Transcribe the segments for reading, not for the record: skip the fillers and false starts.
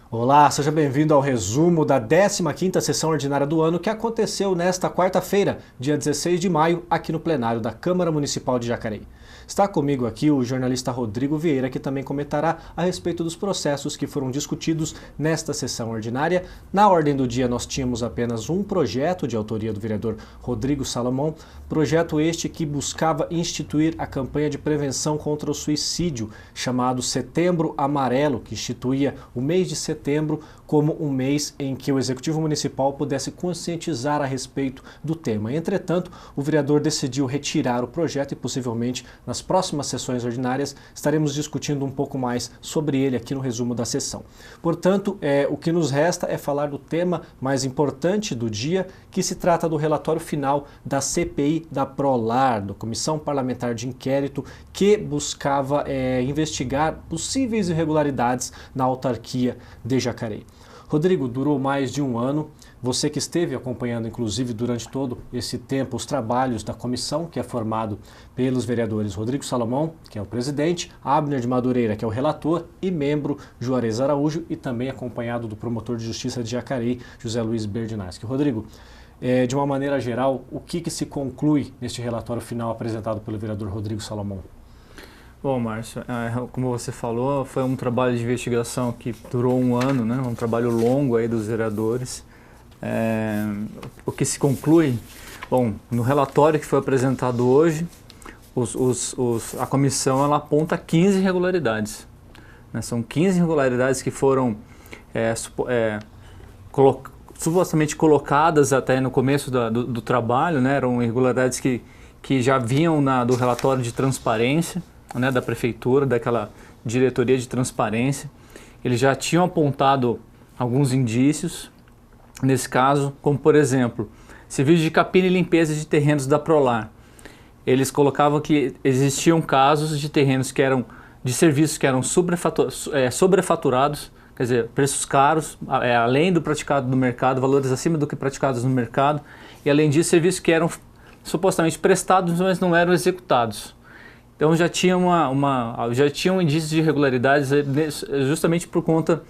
Olá, seja bem-vindo ao resumo da 15ª sessão ordinária do ano que aconteceu nesta quarta-feira, dia 16 de maio, aqui no plenário da Câmara Municipal de Jacareí. Está comigo aqui o jornalista Rodrigo Vieira, que também comentará a respeito dos processos que foram discutidos nesta sessão ordinária. Na ordem do dia nós tínhamos apenas um projeto de autoria do vereador Rodrigo Salomão, projeto este que buscava instituir a campanha de prevenção contra o suicídio, chamado Setembro Amarelo, que instituía o mês de setembro como um mês em que o Executivo Municipal pudesse conscientizar a respeito do tema. Entretanto, o vereador decidiu retirar o projeto e possivelmente nas próximas sessões ordinárias estaremos discutindo um pouco mais sobre ele aqui no resumo da sessão. Portanto, o que nos resta é falar do tema mais importante do dia, que se trata do relatório final da CPI da Prolar, da Comissão Parlamentar de Inquérito, que buscava investigar possíveis irregularidades na autarquia de Jacareí. Rodrigo, durou mais de um ano. Você que esteve acompanhando, inclusive, durante todo esse tempo, os trabalhos da comissão, que é formado pelos vereadores Rodrigo Salomão, que é o presidente, Abner de Madureira, que é o relator, e membro Juarez Araújo, e também acompanhado do promotor de justiça de Jacareí, José Luiz Berdinaschi. Rodrigo, de uma maneira geral, o que se conclui neste relatório final apresentado pelo vereador Rodrigo Salomão? Bom, Márcio, como você falou, foi um trabalho de investigação que durou um ano, né? Um trabalho longo aí dos vereadores. O que se conclui? Bom, no relatório que foi apresentado hoje, a comissão ela aponta 15 irregularidades. Né? São 15 irregularidades que foram supostamente colocadas até no começo do trabalho, né? Eram irregularidades que já vinham do relatório de transparência, né, da prefeitura, daquela diretoria de transparência. Eles já tinham apontado alguns indícios, nesse caso, como por exemplo, serviço de capina e limpeza de terrenos da Prolar. Eles colocavam que existiam casos de terrenos que eram, de serviços que eram sobrefaturados, quer dizer, preços caros, além do praticado no mercado, valores acima do que praticados no mercado, e além disso, serviços que eram supostamente prestados, mas não eram executados. Então já tinha já tinha um indício de irregularidades justamente por conta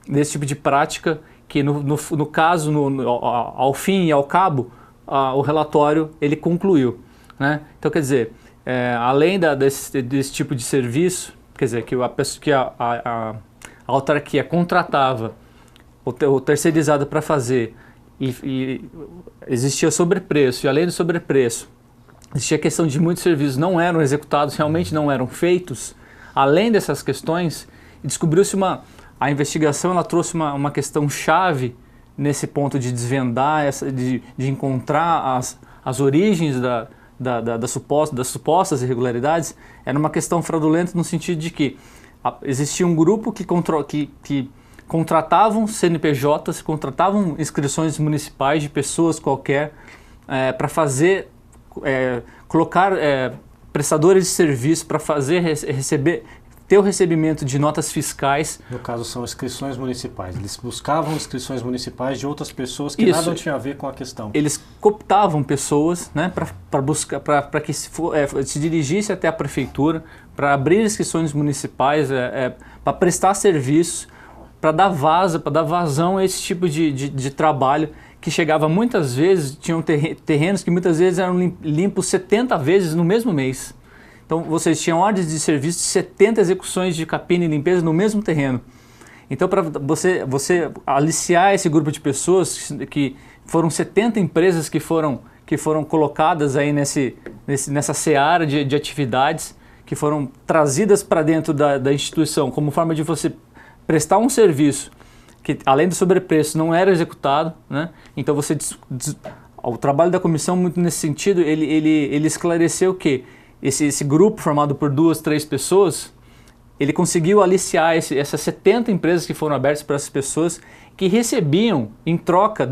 desse tipo de prática que no caso, ao fim e ao cabo, o relatório ele concluiu. Né? Então quer dizer, além desse tipo de serviço, quer dizer, que a autarquia contratava o terceirizado para fazer e existia sobrepreço, e além do sobrepreço, existia a questão de muitos serviços não eram executados, realmente não eram feitos. Além dessas questões, descobriu-se a investigação ela trouxe uma questão chave nesse ponto de desvendar, de encontrar as origens das supostas irregularidades. Era uma questão fraudulenta no sentido de que existia um grupo que contratavam CNPJs, contratavam inscrições municipais de pessoas qualquer para fazer colocar prestadores de serviço para ter o recebimento de notas fiscais. No caso, são inscrições municipais. Eles buscavam inscrições municipais de outras pessoas que Isso. nada tinham a ver com a questão. Eles cooptavam pessoas, né, para que se dirigisse até a prefeitura, para abrir inscrições municipais, para prestar serviços, para dar vazão a esse tipo de trabalho, que chegava muitas vezes, tinham terrenos que muitas vezes eram limpos 70 vezes no mesmo mês. Então vocês tinham ordens de serviço de 70 execuções de capina e limpeza no mesmo terreno. Então para você aliciar esse grupo de pessoas, que foram 70 empresas que foram colocadas aí nessa seara de atividades, que foram trazidas para dentro da instituição como forma de você prestar um serviço que, além do sobrepreço, não era executado, né? Então o trabalho da comissão, muito nesse sentido, ele esclareceu que esse grupo formado por 2, 3 pessoas, ele conseguiu aliciar essas 70 empresas que foram abertas para essas pessoas, que recebiam em troca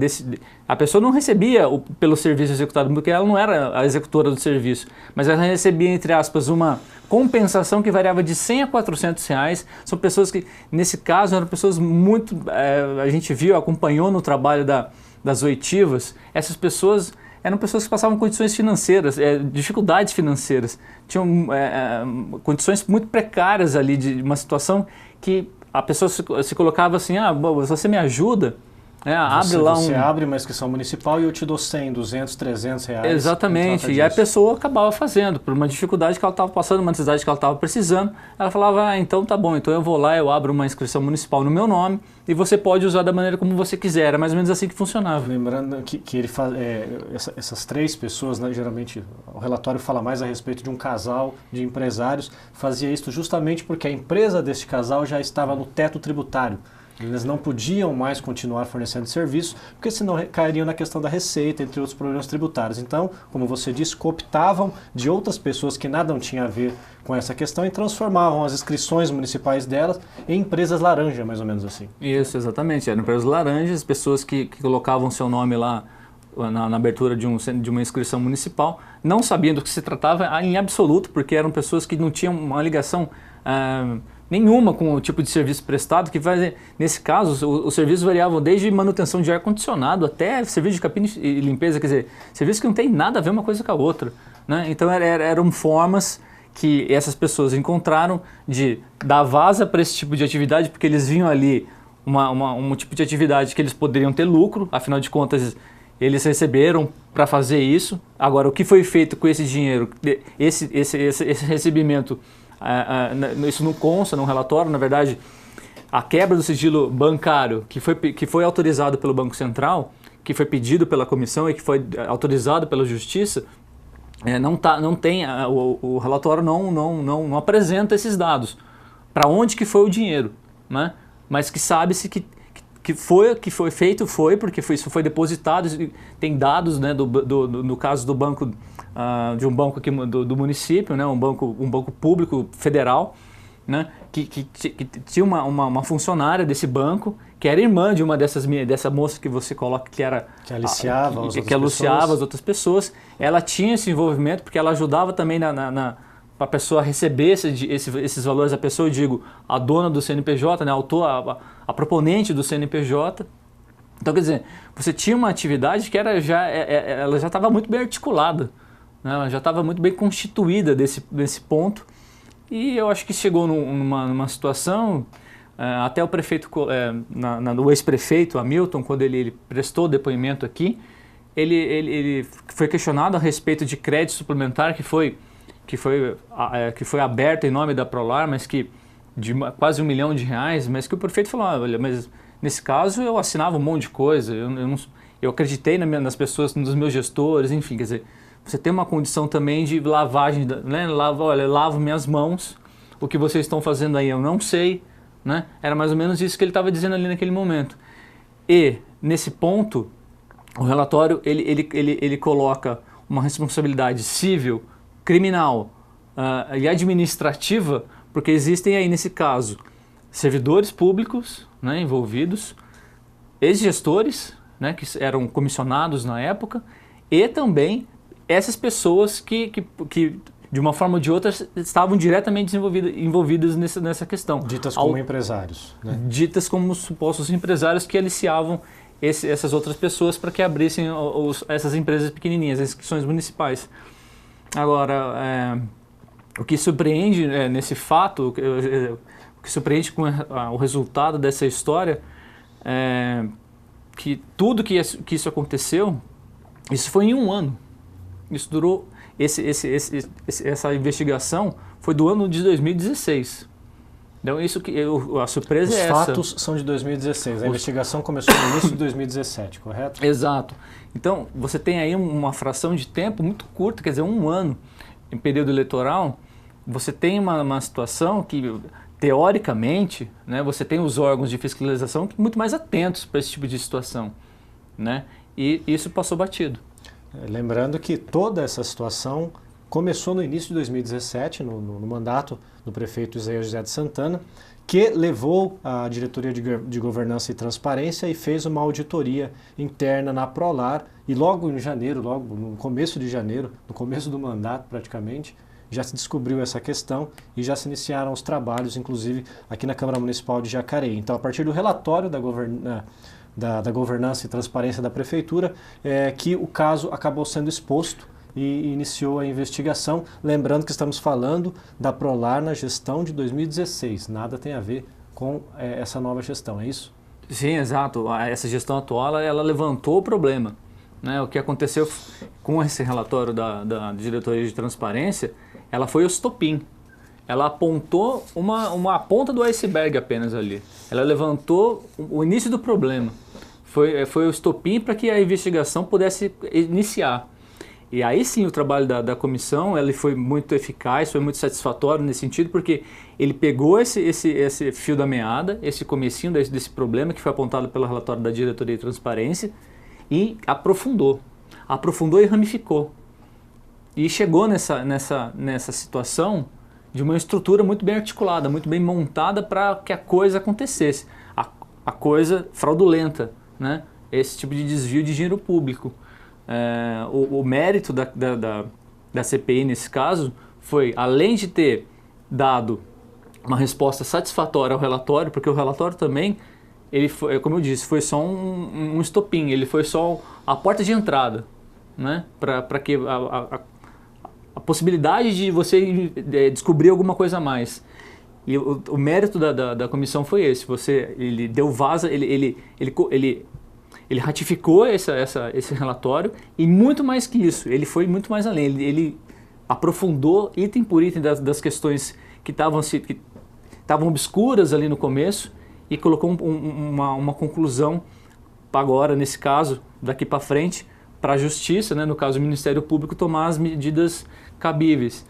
a pessoa não recebia pelo serviço executado, porque ela não era a executora do serviço, mas ela recebia, entre aspas, uma compensação que variava de 100 a 400 reais. São pessoas que, nesse caso, eram pessoas muito, a gente viu, acompanhou no trabalho das oitivas, essas pessoas eram pessoas que passavam condições financeiras, dificuldades financeiras, tinham condições muito precárias ali, de uma situação que a pessoa se colocava assim, você me ajuda, abre lá Você abre uma inscrição municipal e eu te dou 100, 200, 300 reais. Exatamente, e a pessoa acabava fazendo, por uma dificuldade que ela estava passando, uma necessidade que ela estava precisando, ela falava, então tá bom, então eu vou lá, eu abro uma inscrição municipal no meu nome e você pode usar da maneira como você quiser, era mais ou menos assim que funcionava. Lembrando que ele faz, essas três pessoas, né, geralmente o relatório fala mais a respeito de um casal de empresários, fazia isso justamente porque a empresa deste casal já estava no teto tributário. Eles não podiam mais continuar fornecendo serviço, porque senão cairiam na questão da receita, entre outros problemas tributários. Então, como você disse, cooptavam de outras pessoas que nada tinham a ver com essa questão e transformavam as inscrições municipais delas em empresas laranja, mais ou menos assim. Isso, exatamente. Eram empresas laranjas, pessoas que colocavam seu nome lá na abertura de uma inscrição municipal, não sabiam do que se tratava em absoluto, porque eram pessoas que não tinham uma ligação nenhuma com o tipo de serviço prestado, que nesse caso os serviços variavam desde manutenção de ar-condicionado até serviço de capina e limpeza, quer dizer, serviços que não tem nada a ver uma coisa com a outra, né? Então eram formas que essas pessoas encontraram de dar vaza para esse tipo de atividade, porque eles viam ali um tipo de atividade que eles poderiam ter lucro, afinal de contas eles receberam para fazer isso. Agora, o que foi feito com esse dinheiro, esse recebimento, isso não consta no relatório. Na verdade, a quebra do sigilo bancário, que foi autorizado pelo Banco Central, que foi pedido pela comissão e que foi autorizado pela Justiça, o relatório não apresenta esses dados. Para onde que foi o dinheiro, né? Mas que sabe-se que foi feito, porque isso foi depositado, tem dados, né, no caso do banco, de um banco aqui do município, né, um banco público federal, né, que tinha uma funcionária desse banco, que era irmã de dessa moça que você coloca, que aliciava as outras pessoas. Ela tinha esse envolvimento porque ela ajudava também para a pessoa receber esses valores. A pessoa, eu digo, a dona do CNPJ, né, a proponente do CNPJ. Então, quer dizer, você tinha uma atividade que ela já estava muito bem articulada, né, ela já estava muito bem constituída desse ponto. E eu acho que chegou numa situação, até o prefeito, o ex-prefeito Hamilton, quando ele prestou depoimento aqui, ele foi questionado a respeito de crédito suplementar que foi aberto em nome da Prolar, mas de quase R$1 milhão, mas que o prefeito falou, olha, mas nesse caso eu assinava um monte de coisa, eu acreditei nas pessoas, nos meus gestores, enfim, quer dizer, você tem uma condição também de lavagem, né? Lavo minhas mãos, o que vocês estão fazendo aí eu não sei, né? Era mais ou menos isso que ele estava dizendo ali naquele momento. E, nesse ponto, o relatório ele coloca uma responsabilidade civil, criminal e administrativa, porque existem aí, nesse caso, servidores públicos, né, envolvidos, ex-gestores, né, que eram comissionados na época, e também essas pessoas que de uma forma ou de outra estavam diretamente envolvidas nessa questão. Ditas como empresários. Né? Ditas como supostos empresários que aliciavam essas outras pessoas para que abrissem essas empresas pequenininhas, as inscrições municipais. Agora, o que surpreende nesse fato, o que surpreende com o resultado dessa história, é que tudo que isso aconteceu, isso foi em um ano. Isso durou, essa investigação foi do ano de 2016. Então, a surpresa é essa. Os fatos são de 2016, a investigação começou no início de 2017, correto? Exato. Então, você tem aí uma fração de tempo muito curta, quer dizer, um ano em período eleitoral, você tem uma situação que, teoricamente, né, você tem os órgãos de fiscalização muito mais atentos para esse tipo de situação, né? E isso passou batido. Lembrando que toda essa situação começou no início de 2017, no mandato do prefeito Isaías José de Santana, que levou a Diretoria de Governança e Transparência e fez uma auditoria interna na Prolar, e logo em janeiro, logo no começo de janeiro, no começo do mandato praticamente, já se descobriu essa questão e já se iniciaram os trabalhos, inclusive aqui na Câmara Municipal de Jacareí. Então, a partir do relatório da Governança e Transparência da Prefeitura, que o caso acabou sendo exposto e iniciou a investigação. Lembrando que estamos falando da Prolar na gestão de 2016, nada tem a ver com essa nova gestão, é isso? Sim, exato. Essa gestão atual, ela levantou o problema, né? O que aconteceu com esse relatório da Diretoria de Transparência, ela foi o estopim. Ela apontou uma ponta do iceberg apenas ali. Ela levantou o início do problema. Foi o estopim para que a investigação pudesse iniciar. E aí sim o trabalho da comissão ele foi muito eficaz, foi muito satisfatório nesse sentido, porque ele pegou esse fio da meada, esse comecinho desse problema que foi apontado pelo relatório da Diretoria de Transparência e aprofundou e ramificou. E chegou nessa situação de uma estrutura muito bem articulada, muito bem montada para que a coisa acontecesse. A coisa fraudulenta, né? Esse tipo de desvio de dinheiro público. O mérito da CPI nesse caso foi, além de ter dado uma resposta satisfatória ao relatório, porque o relatório também, ele foi, como eu disse, foi só um estopim, ele foi só a porta de entrada, né? Para que a possibilidade de você descobrir alguma coisa a mais. E o mérito da comissão foi esse. Ele deu vaza, ele ratificou esse relatório e muito mais que isso, ele foi muito mais além. Ele aprofundou item por item das questões que estavam obscuras ali no começo e colocou uma conclusão agora, nesse caso, daqui para frente, para a Justiça, né, no caso o Ministério Público, tomar as medidas cabíveis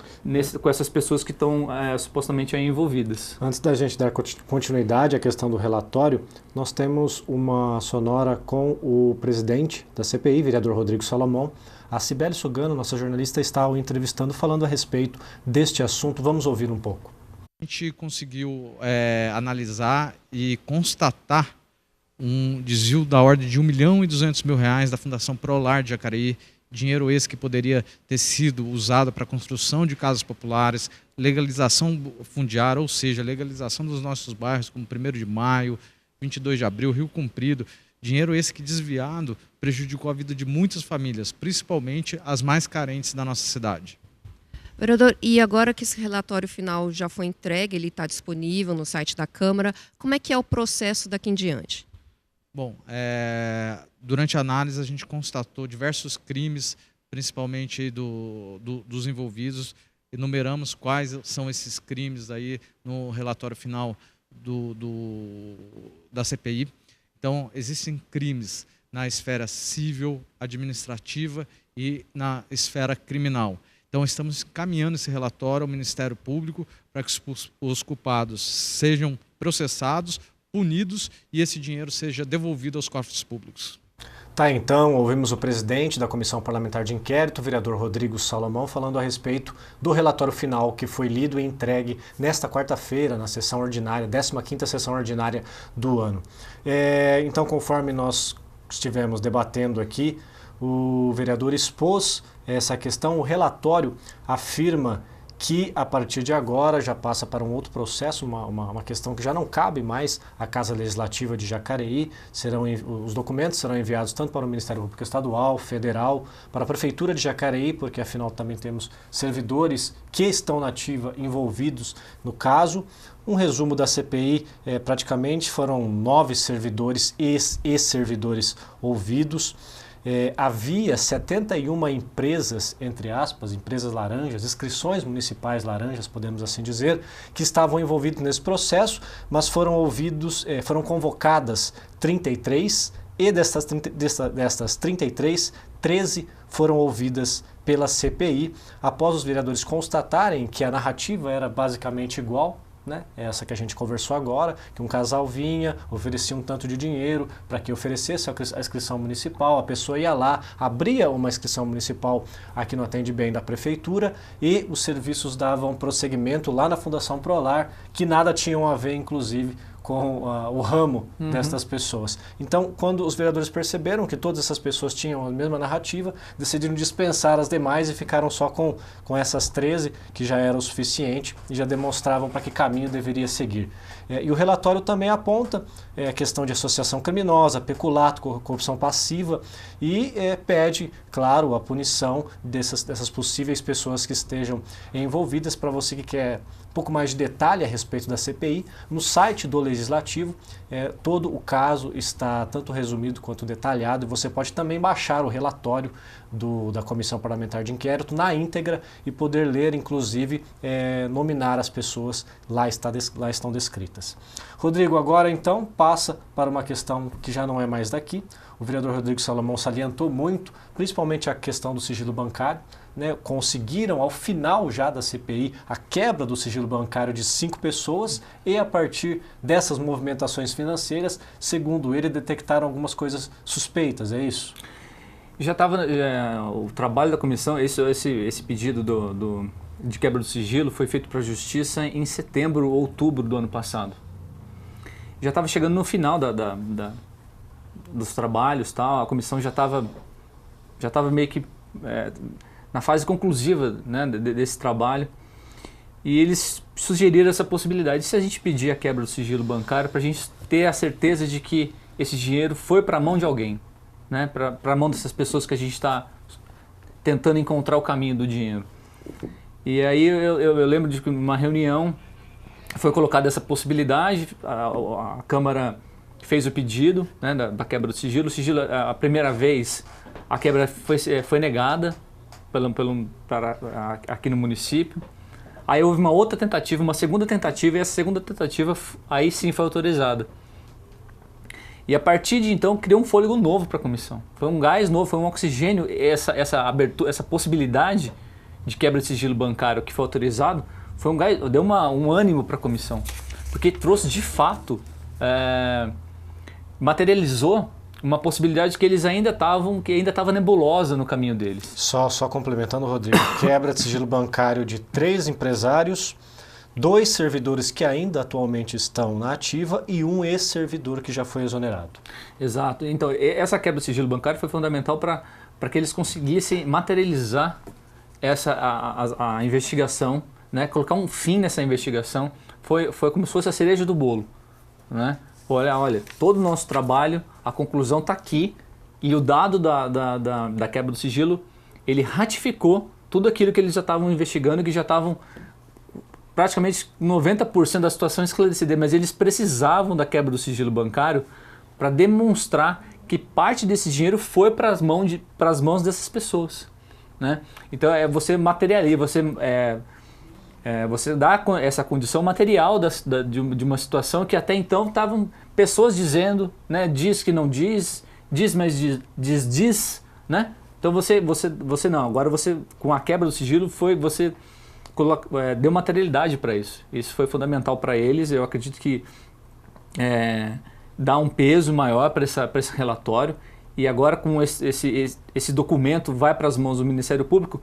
com essas pessoas que estão supostamente aí envolvidas. Antes da gente dar continuidade à questão do relatório, nós temos uma sonora com o presidente da CPI, vereador Rodrigo Salomão. A Cibele Sugano, nossa jornalista, está o entrevistando, falando a respeito deste assunto. Vamos ouvir um pouco. A gente conseguiu analisar e constatar um desvio da ordem de R$1.200.000 da Fundação Prolar de Jacareí, dinheiro esse que poderia ter sido usado para a construção de casas populares, legalização fundiária, ou seja, legalização dos nossos bairros, como 1º de Maio, 22 de Abril, Rio Comprido. Dinheiro esse que, desviado, prejudicou a vida de muitas famílias, principalmente as mais carentes da nossa cidade. Vereador, e agora que esse relatório final já foi entregue, ele está disponível no site da Câmara, como é que é o processo daqui em diante? Bom, durante a análise a gente constatou diversos crimes, principalmente dos envolvidos. Enumeramos quais são esses crimes aí no relatório final da CPI. Então, existem crimes na esfera civil, administrativa e na esfera criminal. Então, estamos encaminhando esse relatório ao Ministério Público para que os culpados sejam processados, punidos e esse dinheiro seja devolvido aos cofres públicos. Tá, então, ouvimos o presidente da Comissão Parlamentar de Inquérito, o vereador Rodrigo Salomão, falando a respeito do relatório final que foi lido e entregue nesta quarta-feira, na sessão ordinária, 15ª sessão ordinária do ano. Então, conforme nós estivemos debatendo aqui, o vereador expôs essa questão. O relatório afirma que a partir de agora já passa para um outro processo, uma questão que já não cabe mais à Casa Legislativa de Jacareí. Os documentos serão enviados tanto para o Ministério Público Estadual, Federal, para a Prefeitura de Jacareí, porque afinal também temos servidores que estão na ativa envolvidos no caso. Um resumo da CPI, praticamente foram 9 servidores e servidores ouvidos. Havia 71 empresas, entre aspas, empresas laranjas, inscrições municipais laranjas, podemos assim dizer, que estavam envolvidas nesse processo, mas foram convocadas 33 e destas 33, 13 foram ouvidas pela CPI, após os vereadores constatarem que a narrativa era basicamente igual, né? Essa que a gente conversou agora, que um casal vinha, oferecia um tanto de dinheiro para que oferecesse a inscrição municipal, a pessoa ia lá, abria uma inscrição municipal aqui no Atende Bem da Prefeitura e os serviços davam prosseguimento lá na Fundação Prolar, que nada tinham a ver, inclusive, com o ramo destas pessoas. Então, quando os vereadores perceberam que todas essas pessoas tinham a mesma narrativa, decidiram dispensar as demais e ficaram só com essas 13, que já era o suficiente e já demonstravam para que caminho deveria seguir. E o relatório também aponta a questão de associação criminosa, peculato, corrupção passiva e pede, claro, a punição dessas possíveis pessoas que estejam envolvidas. Para você que quer pouco mais de detalhe a respeito da CPI, no site do Legislativo, todo o caso está tanto resumido quanto detalhado, e você pode também baixar o relatório da Comissão Parlamentar de Inquérito na íntegra e poder ler, inclusive, nominar as pessoas, lá estão descritas. Rodrigo, agora então passa para uma questão que já não é mais daqui. O vereador Rodrigo Salomão salientou muito, principalmente a questão do sigilo bancário, né? Conseguiram, ao final já da CPI, a quebra do sigilo bancário de 5 pessoas e, a partir dessas movimentações financeiras, segundo ele, detectaram algumas coisas suspeitas, é isso? Já estava o trabalho da comissão, esse pedido de quebra do sigilo foi feito para a Justiça em setembro ou outubro do ano passado. Já estava chegando no final dos trabalhos, tal, a comissão já estava meio que na fase conclusiva, né, desse trabalho, e eles sugeriram essa possibilidade. Se a gente pedir a quebra do sigilo bancário, para a gente ter a certeza de que esse dinheiro foi para a mão de alguém, né, para a mão dessas pessoas que a gente está tentando encontrar o caminho do dinheiro. E aí eu lembro de uma reunião foi colocada essa possibilidade, a Câmara fez o pedido, né, da quebra do sigilo. O sigilo, a primeira vez, a quebra foi negada aqui no município. Aí houve uma outra tentativa, uma segunda tentativa, e essa segunda tentativa aí sim foi autorizada. E a partir de então criou um fôlego novo para a comissão. Foi um gás novo, foi um oxigênio, essa abertura, essa possibilidade de quebra de sigilo bancário que foi autorizado, foi um gás, deu um ânimo para a comissão, porque trouxe de fato, materializou uma possibilidade que eles ainda estava nebulosa no caminho deles. Só complementando, Rodrigo, quebra de sigilo bancário de 3 empresários, 2 servidores que ainda atualmente estão na ativa e um ex-servidor que já foi exonerado. Exato. Então, essa quebra de sigilo bancário foi fundamental para que eles conseguissem materializar a investigação, né? Colocar um fim nessa investigação. Foi como se fosse a cereja do bolo, né? Olha, todo o nosso trabalho, a conclusão está aqui, e o dado da quebra do sigilo, ele ratificou tudo aquilo que eles já estavam investigando, que já estavam praticamente 90% da situação esclarecida, mas eles precisavam da quebra do sigilo bancário para demonstrar que parte desse dinheiro foi para as mãos dessas pessoas, né? Então você materializa, você dá essa condição material de uma situação que até então estavam pessoas dizendo, né, diz que não diz, mas diz, né? Então você não, agora você, com a quebra do sigilo, você deu materialidade para isso. Isso foi fundamental para eles. Eu acredito que dá um peso maior para esse relatório, e agora com esse documento vai para as mãos do Ministério Público.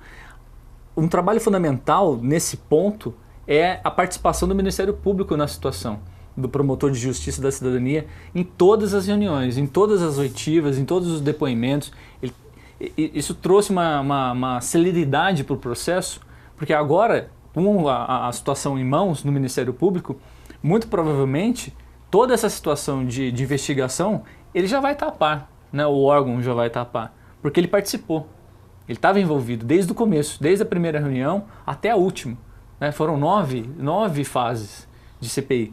Um trabalho fundamental nesse ponto é a participação do Ministério Público na situação, do promotor de justiça da cidadania, em todas as reuniões, em todas as oitivas, em todos os depoimentos. Isso trouxe uma celeridade para o processo, porque agora, com a situação em mãos no Ministério Público, muito provavelmente toda essa situação de investigação, ele já vai tapar, né? O órgão já vai tapar, porque ele participou. Ele estava envolvido desde o começo, desde a primeira reunião até a última, né? Foram 9 fases de CPI.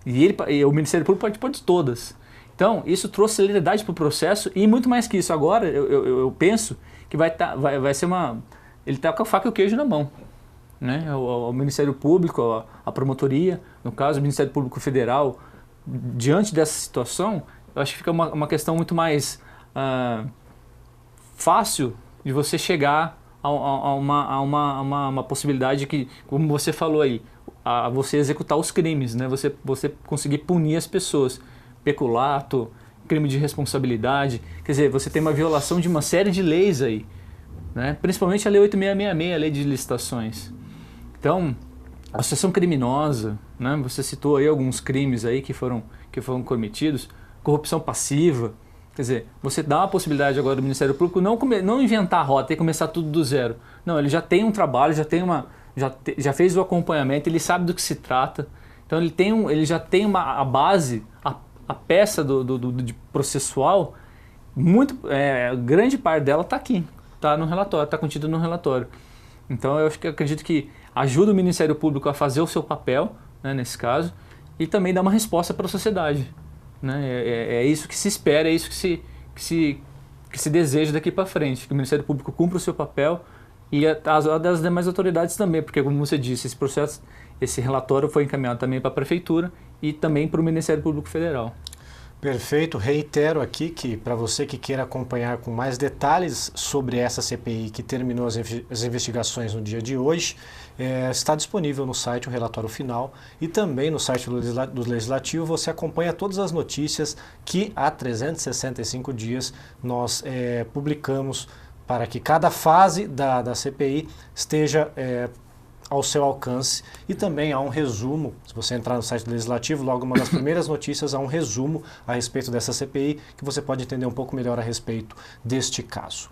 E o Ministério Público participou de todas. Então, isso trouxe celeridade para o processo, e muito mais que isso. Agora, eu penso que vai ser ele está com a faca e o queijo na mão, né? O Ministério Público, a promotoria, no caso, o Ministério Público Federal, diante dessa situação, eu acho que fica uma questão muito mais fácil de você chegar a uma possibilidade que, como você falou aí, a você executar os crimes, né? Você conseguir punir as pessoas. Peculato, crime de responsabilidade, quer dizer, você tem uma violação de uma série de leis aí, né? Principalmente a Lei 8666, a Lei de Licitações. Então, associação criminosa, né? Você citou aí alguns crimes aí que foram cometidos, corrupção passiva. Quer dizer, você dá a possibilidade agora do Ministério Público não inventar a rota e começar tudo do zero. Não, ele já tem um trabalho, já fez o acompanhamento, ele sabe do que se trata. Então ele já tem a base, a peça de processual, grande parte dela está aqui, está no relatório, está contida no relatório. Então eu acredito que ajuda o Ministério Público a fazer o seu papel, né, nesse caso, e também dá uma resposta para a sociedade. Né? É isso que se espera, é isso que se deseja daqui para frente, que o Ministério Público cumpra o seu papel e das demais autoridades também, porque, como você disse, esse relatório foi encaminhado também para a Prefeitura e também para o Ministério Público Federal. Perfeito. Reitero aqui que, para você que queira acompanhar com mais detalhes sobre essa CPI que terminou as investigações no dia de hoje, está disponível no site o relatório final e também no site do Legislativo você acompanha todas as notícias que há 365 dias nós publicamos para que cada fase da CPI esteja ao seu alcance, e também há um resumo, se você entrar no site do Legislativo, logo uma das primeiras notícias, há um resumo a respeito dessa CPI, que você pode entender um pouco melhor a respeito deste caso.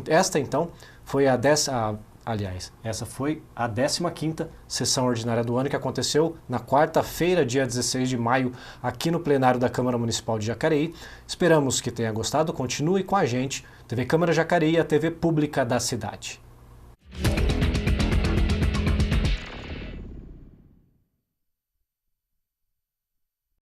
Esta então foi essa foi a 15ª sessão ordinária do ano, que aconteceu na quarta-feira, dia 16 de maio, aqui no plenário da Câmara Municipal de Jacareí. Esperamos que tenha gostado, continue com a gente, TV Câmara Jacareí, a TV pública da cidade.